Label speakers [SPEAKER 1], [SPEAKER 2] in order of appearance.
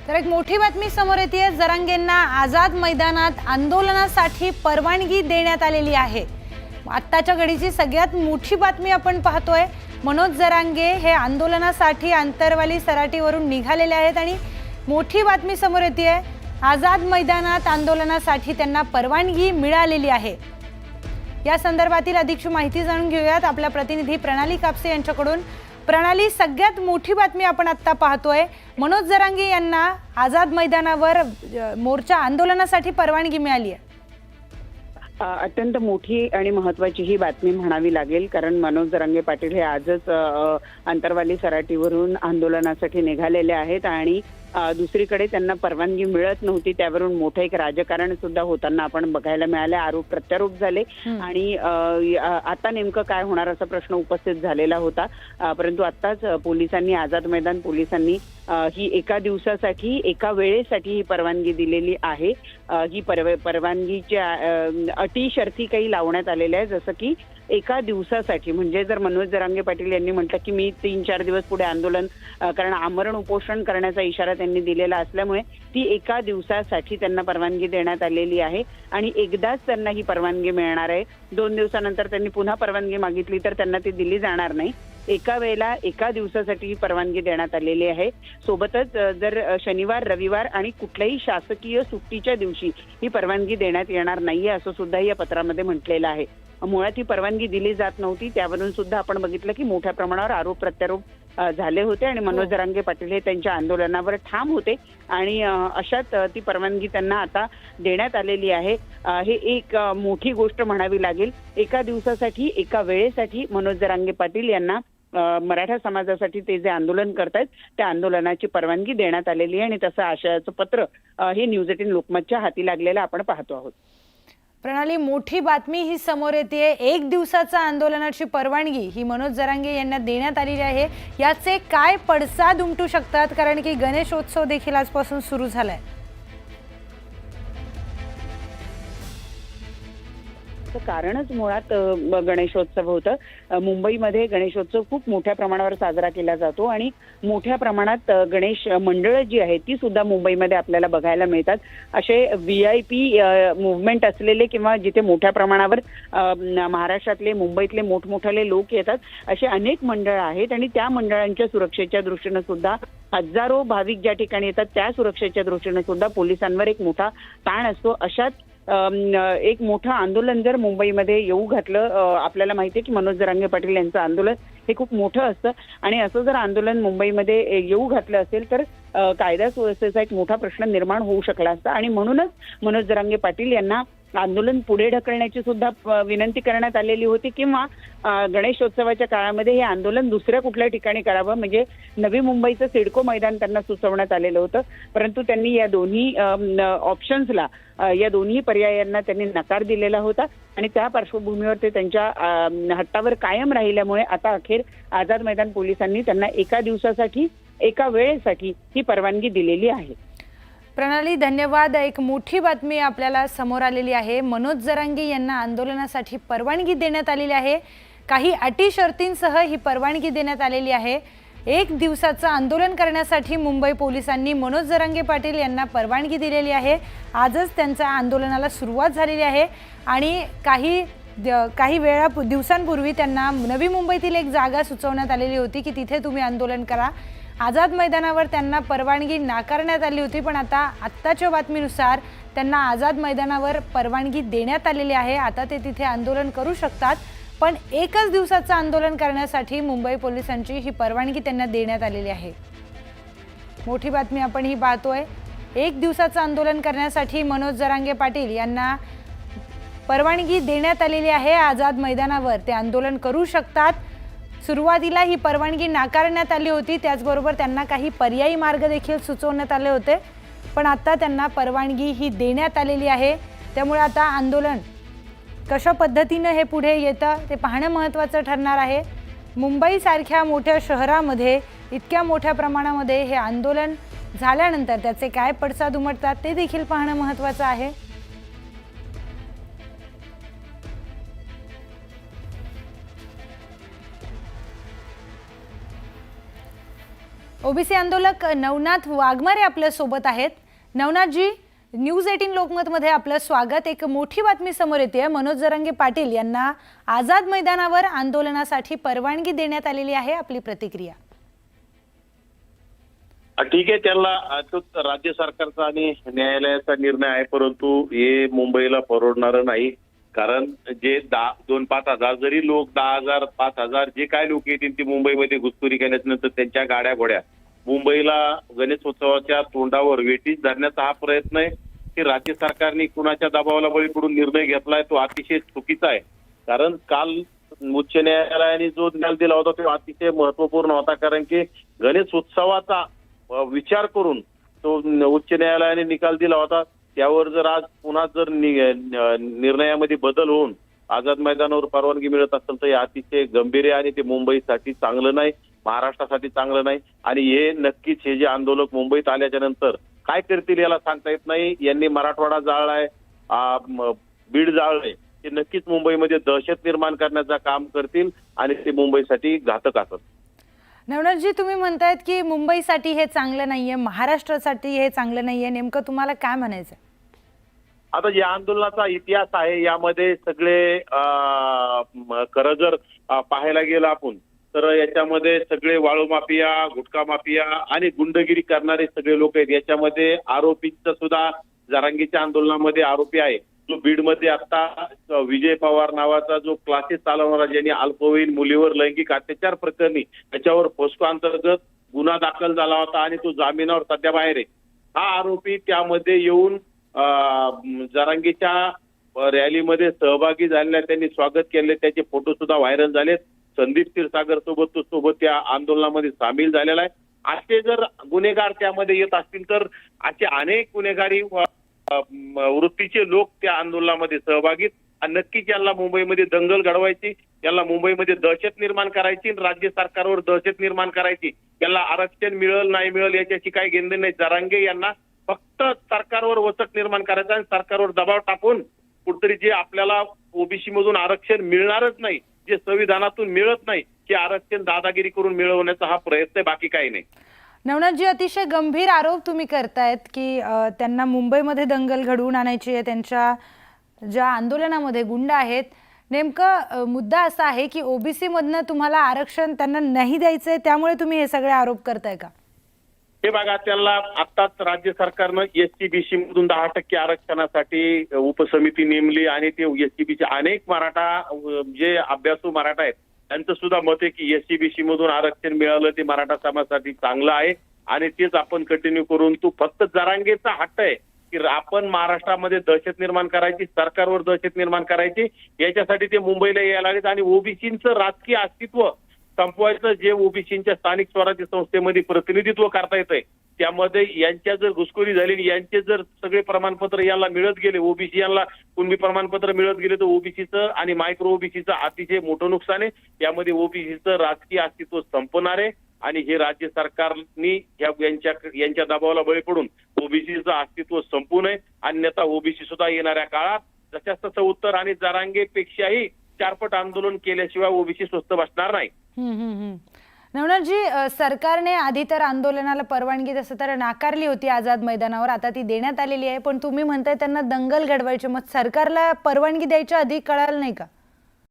[SPEAKER 1] तर एक मोठी बातमी समोर येते। जरांगेंना आझाद मैदानात आंदोलनासाठी परवानगी देण्यात आलेली आहे। आत्ताच्या घडीची सगळ्यात मोठी बातमी आपण पाहतोय। मनोज जरांगे हे आंदोलनासाठी आंतरवाली सराटीवरून निघालेले आहेत आणि मोठी बातमी समोर येते। आझाद मैदानात आंदोलनासाठी त्यांना परवानगी मिळालेली आहे। या संदर्भातील अधिकची माहिती जाणून घेऊयात आपल्या प्रतिनिधी प्रणाली कापसे यांच्याकडून। प्रणाली, सगळ्यात मोठी बातमी आपण आता पाहतोय, मनोज जरांगे यांना आझाद मैदानावर मोर्चा आंदोलनासाठी परवानगी मिळाली आहे।
[SPEAKER 2] अत्यंत मोठी आणि महत्त्वाची ही बातमी म्हणावी लागेल, कारण मनोज जरांगे पाटील हे आजच आंतरवाली सराटीवरून आंदोलनासाठी निघालेले आहेत आणि दुसरीकडे त्यांना परवानगी मिळत नव्हती। त्यावरून मोठं एक राजकारण सुद्धा होताना आपण बघायला मिळाले। आरोप प्रत्यारोप झाले आणि आता नेमकं काय होणार असा प्रश्न उपस्थित झालेला होता। परंतु आताच पोलिसांनी, आझाद मैदान पोलिसांनी ही एका दिवसासाठी, एका वेळेसाठी ही परवानगी दिलेली आहे। ही परवानगीच्या अटी शर्ती काही लावण्यात आलेल्या आहेत, जसं की एका दिवसासाठी, म्हणजे जर मनोज जरांगे पाटील यांनी म्हटलं की मी 3-4 दिवस पुढे आंदोलन कारण आमरण उपोषण करण्याचा इशारा त्यांनी दिलेला असल्यामुळे ती एका दिवसासाठी त्यांना परवानगी देण्यात आलेली आहे आणि एकदाच त्यांना ही परवानगी मिळणार आहे। 2 दिवसानंतर त्यांनी पुन्हा परवानगी मागितली तर त्यांना ती दिली जाणार नाही। एका वेळेला एका दिवसासाठी ही परवानगी देण्यात आलेली आहे। सोबतच जर शनिवार, रविवार आणि कुठल्याही शासकीय सुट्टीच्या दिवशी ही परवानगी देण्यात येणार नाहीये, असं सुद्धा या पत्रामध्ये म्हटलेलं आहे। मुळात ही परवानगी दिली जात नव्हती, त्यावरून सुद्धा आपण बघितलं की मोठ्या प्रमाणावर आरोप प्रत्यारोप झाले होते आणि मनोज जरांगे पाटील हे त्यांच्या आंदोलनावर ठाम होते आणि अशात ती परवानगी त्यांना आता देण्यात आलेली आहे। हे एक मोठी गोष्ट म्हणावी लागेल। एका दिवसासाठी, एका वेळेसाठी मनोज जरांगे पाटील यांना मराठा समाजासाठी ते जे आंदोलन करतायत त्या आंदोलनाची परवानगी देण्यात आलेली आहे आणि तसं आशयाचं पत्र हे न्यूज 18 लोकमतच्या हाती लागलेलं आपण पाहतो आहोत।
[SPEAKER 1] प्रणाली, मोठी बातमी ही समोर येते। एक दिवसाचा आंदोलनाची परवानगी ही मनोज जरांगे यांना देण्यात आलेली आहे। याचे काय पडसाद उमटू शकतात, कारण की गणेशोत्सव देखील आजपासून सुरू झालाय।
[SPEAKER 2] कारणच मुळात गणेशोत्सव होतं। मुंबईमध्ये गणेशोत्सव खूप मोठ्या प्रमाणावर साजरा केला जातो आणि मोठ्या प्रमाणात गणेश मंडळं जी आहेत ती सुद्धा मुंबईमध्ये आपल्याला बघायला मिळतात। असे VIP मुवमेंट असलेले किंवा जिथे मोठ्या प्रमाणावर महाराष्ट्रातले, मुंबईतले मोठमोठाले लोक येतात, असे अनेक मंडळ आहेत आणि त्या मंडळांच्या सुरक्षेच्या दृष्टीनं सुद्धा हजारो भाविक ज्या ठिकाणी येतात त्या सुरक्षेच्या दृष्टीनं सुद्धा पोलिसांवर एक मोठा ताण असतो। अशात एक मोठं आंदोलन जर मुंबईमध्ये येऊ घातलं, आपल्याला माहिती आहे की मनोज जरांगे पाटील यांचं आंदोलन हे खूप मोठं असतं आणि असं जर आंदोलन मुंबईमध्ये येऊ घातलं असेल तर कायदा सुव्यवस्थेचा एक मोठा प्रश्न निर्माण होऊ शकला असता आणि म्हणूनच मनोज जरांगे पाटील यांना आंदोलन पुढे ढकलण्याची सुद्धा विनंती करण्यात आलेली होती किंवा गणेशोत्सवाच्या काळामध्ये हे आंदोलन दुसऱ्या कुठल्या ठिकाणी करावं, म्हणजे नवी मुंबईचं सिडको मैदान त्यांना सुचवण्यात आलेलं होतं। परंतु त्यांनी या दोन्ही ऑप्शन्सला, या दोन्ही पर्यायांना त्यांनी नकार दिलेला होता आणि त्या पार्श्वभूमीवर ते त्यांच्या हट्टावर कायम राहिल्यामुळे आता अखेर आझाद मैदान पोलिसांनी त्यांना एका दिवसासाठी, एका वेळेसाठी ही परवानगी दिलेली आहे।
[SPEAKER 1] प्रणाली, धन्यवाद। एक मोठी बातमी आपल्याला समोर आलेली आहे। मनोज जरांगे यांना आंदोलनासाठी परवानगी देण्यात आलेली आहे। काही अटी शर्तींसह ही परवानगी देण्यात आलेली आहे। एक दिवसाचं आंदोलन करण्यासाठी मुंबई पोलिसांनी मनोज जरांगे पाटील यांना परवानगी दिलेली आहे। आजच त्यांच्या आंदोलनाला सुरुवात झालेली आहे आणि काही दिवसांपूर्वी त्यांना नवी मुंबईतील एक जागा सुचवण्यात आलेली होती की तिथे तुम्ही आंदोलन करा। आझाद मैदानावर त्यांना परवानगी नाकारण्यात आली होती, पण आत्ताच्या बातमीनुसार त्यांना आझाद मैदानावर परवानगी देण्यात आलेली आहे। आता ते तिथे आंदोलन करू शकतात, पण एकच दिवसाचं आंदोलन करण्यासाठी मुंबई पोलिसांची ही परवानगी त्यांना देण्यात आलेली आहे। मोठी बातमी आपण ही पाहतोय। एक दिवसाचं आंदोलन करण्यासाठी मनोज जरांगे पाटील यांना परवानगी देण्यात आलेली आहे। आझाद मैदानावर ते आंदोलन करू शकतात। सुरुवातीला ही परवानगी नाकारण्यात आली होती, त्याचबरोबर त्यांना काही पर्यायी मार्ग देखील सुचवण्यात आले होते, पण आता त्यांना परवानगी ही देण्यात आलेली आहे। त्यामुळे आता आंदोलन कशा पद्धतीने हे पुढे येतं ते पाहणं महत्त्वाचं ठरणार आहे। मुंबईसारख्या मोठ्या शहरामध्ये इतक्या मोठ्या प्रमाणामध्ये हे आंदोलन झाल्यानंतर त्याचे काय पडसाद उमटतात ते देखील पाहणं महत्त्वाचं आहे। ओबीसी आंदोलक नवनाथ वाघमारे आपल्या सोबत आहेत. नवनाथजी, न्यूज 18 लोकमतमध्ये आपलं स्वागत. एक मोठी बातमी समोर येते. मनोज जरांगे पाटील यांना आझाद मैदानावर आंदोलनासाठी परवानगी देण्यात आलेली आहे. आपली प्रतिक्रिया.
[SPEAKER 3] ठीक आहे, त्याला तो राज्य सरकारचा आणि न्यायालयाचा निर्णय आहे, परंतु हे मुंबईला परवडणार नाही. कारण जे 2-5 हजार जरी लोक 10,000 5,000 जे काय लोक येतील ते मुंबईमध्ये घुसखोरी केल्यानंतर त्यांच्या गाड्या घोड्या मुंबईला गणेशोत्सवाच्या तोंडावर वेठीस धरण्याचा हा प्रयत्न आहे. की राज्य सरकारने कुणाच्या दबावाला बळी पडून निर्णय घेतलाय तो अतिशय चुकीचा आहे. कारण काल उच्च न्यायालयाने जो निकाल दिला होता तो अतिशय महत्वपूर्ण होता. कारण की गणेशोत्सवाचा विचार करून तो उच्च न्यायालयाने निकाल दिला होता. त्यावर जर आज पुन्हा जर निर्णयामध्ये बदल होऊन आझाद मैदानावर परवानगी मिळत असेल तर हे अतिशय गंभीर आहे आणि ते मुंबईसाठी चांगलं नाही, महाराष्ट्रासाठी चांगलं नाही. आणि हे नक्कीच हे जे आंदोलक मुंबईत आल्याच्या नंतर काय करतील याला सांगता येत नाही. यांनी मराठवाडा जाळलाय, बीड जाळलंय, ते नक्कीच मुंबईमध्ये दहशत निर्माण करण्याचं काम करतील आणि ते मुंबईसाठी घातक असत.
[SPEAKER 1] नवनाथजी, तुम्ही म्हणतायत की मुंबईसाठी हे चांगलं नाहीये, महाराष्ट्रासाठी हे चांगलं नाहीये, नेमकं तुम्हाला काय म्हणायचं?
[SPEAKER 3] आता या आंदोलनाचा इतिहास आहे, यामध्ये सगळे खरं जर पाहायला गेलं आपण तर याच्यामध्ये सगळे वाळू माफिया, गुटखा माफिया आणि गुंडगिरी करणारे सगळे लोक आहेत. याच्यामध्ये आरोपींचा सुद्धा जरांगीच्या आंदोलनामध्ये आरोपी आहे. जो बीडमध्ये आता विजय पवार नावाचा जो क्लासेस चालवणारा, ज्यांनी अल्पवयीन मुलीवर लैंगिक अत्याचार प्रकरणी त्याच्यावर पोस्को अंतर्गत गुन्हा दाखल झाला होता आणि तो जामिनावर सध्या बाहेर आहे. हा आरोपी त्यामध्ये येऊन जरांगीच्या रॅलीमध्ये सहभागी झालेल्या त्यांनी स्वागत केले, त्याचे फोटो सुद्धा व्हायरल झालेत. संदीप क्षीरसागर सोबत त्या आंदोलनामध्ये सामील झालेला आहे. असे जर गुन्हेगार त्यामध्ये येत असतील तर असे अनेक गुन्हेगारी वृत्तीचे लोक त्या आंदोलनामध्ये सहभागी आणि नक्कीच यांना मुंबईमध्ये दंगल घडवायची, यांना मुंबईमध्ये दहशत निर्माण करायची, राज्य सरकारवर दहशत निर्माण करायची. याला आरक्षण मिळेल नाही मिळेल याच्याशी काही घेणं नाही. जरांगे यांना फक्त सरकारवर वचक निर्माण करायचा आणि सरकारवर दबाव टाकून कुठतरी जे आपल्याला ओबीसी मधून आरक्षण मिळणारच नाही, जे संविधानातून मिळत नाही, ते आरक्षण दादागिरी करून मिळवण्याचा हा प्रयत्न आहे, बाकी काही नाही.
[SPEAKER 1] नवनाथजी, अतिशय गंभीर आरोप तुम्ही करतायत की त्यांना मुंबईमध्ये दंगल घडवून आणायची आहे. त्यांच्या ज्या आंदोलनामध्ये गुंड आहेत. नेमकं मुद्दा असा आहे की ओबीसी मधनं तुम्हाला आरक्षण त्यांना नाही द्यायचंय, त्यामुळे तुम्ही हे सगळे आरोप करताय का?
[SPEAKER 3] हे बघा, त्याला आताच राज्य सरकारनं SC-BC मधून 10% आरक्षणासाठी उपसमिती नेमली आणि ते SC-BC अनेक मराठा जे अभ्यासू मराठा आहेत त्यांचं सुद्धा मत आहे की SC-BC मधून आरक्षण मिळालं ते मराठा समाजासाठी चांगलं आहे आणि तेच आपण कंटिन्यू करून तू फक्त जरांगेचा हट्ट आहे की आपण महाराष्ट्रामध्ये दहशत निर्माण करायची, सरकारवर दहशत निर्माण करायची, याच्यासाठी ते मुंबईला यायला लागलेत. आणि ओबीसीचं राजकीय अस्तित्व संपवायचं जे ओबीसीच्या स्थानिक स्वराज्य संस्थेमध्ये प्रतिनिधित्व करता येतंय, त्यामध्ये यांच्या जर घुसखोरी झाली, यांचे जर सगळे प्रमाणपत्र यांना मिळत गेले, ओबीसी यांना कुणबी प्रमाणपत्र मिळत गेले तर ओबीसीचं आणि मायक्रो ओबीसीचं अतिशय मोठं नुकसान आहे. यामध्ये ओबीसीचं राजकीय अस्तित्व संपणार आहे आणि हे राज्य सरकारनी यांच्या दबावाला बळी पडून ओबीसीचं अस्तित्व संपू नये. अन्यथा ओबीसी सुद्धा येणाऱ्या काळात जशाच तसं उत्तर आणि जरांगेपेक्षाही 4 पट आंदोलन केल्याशिवाय ओबीसी स्वस्त बसणार नाही.
[SPEAKER 1] नवनाथजी, सरकारने आधी तर आंदोलनाला परवानगी तसं तर नाकारली होती आझाद मैदानावर, आता ती देण्यात आलेली आहे. पण तुम्ही म्हणताय त्यांना दंगल घडवायची, मग सरकारला परवानगी द्यायच्या आधी कळालं नाही का?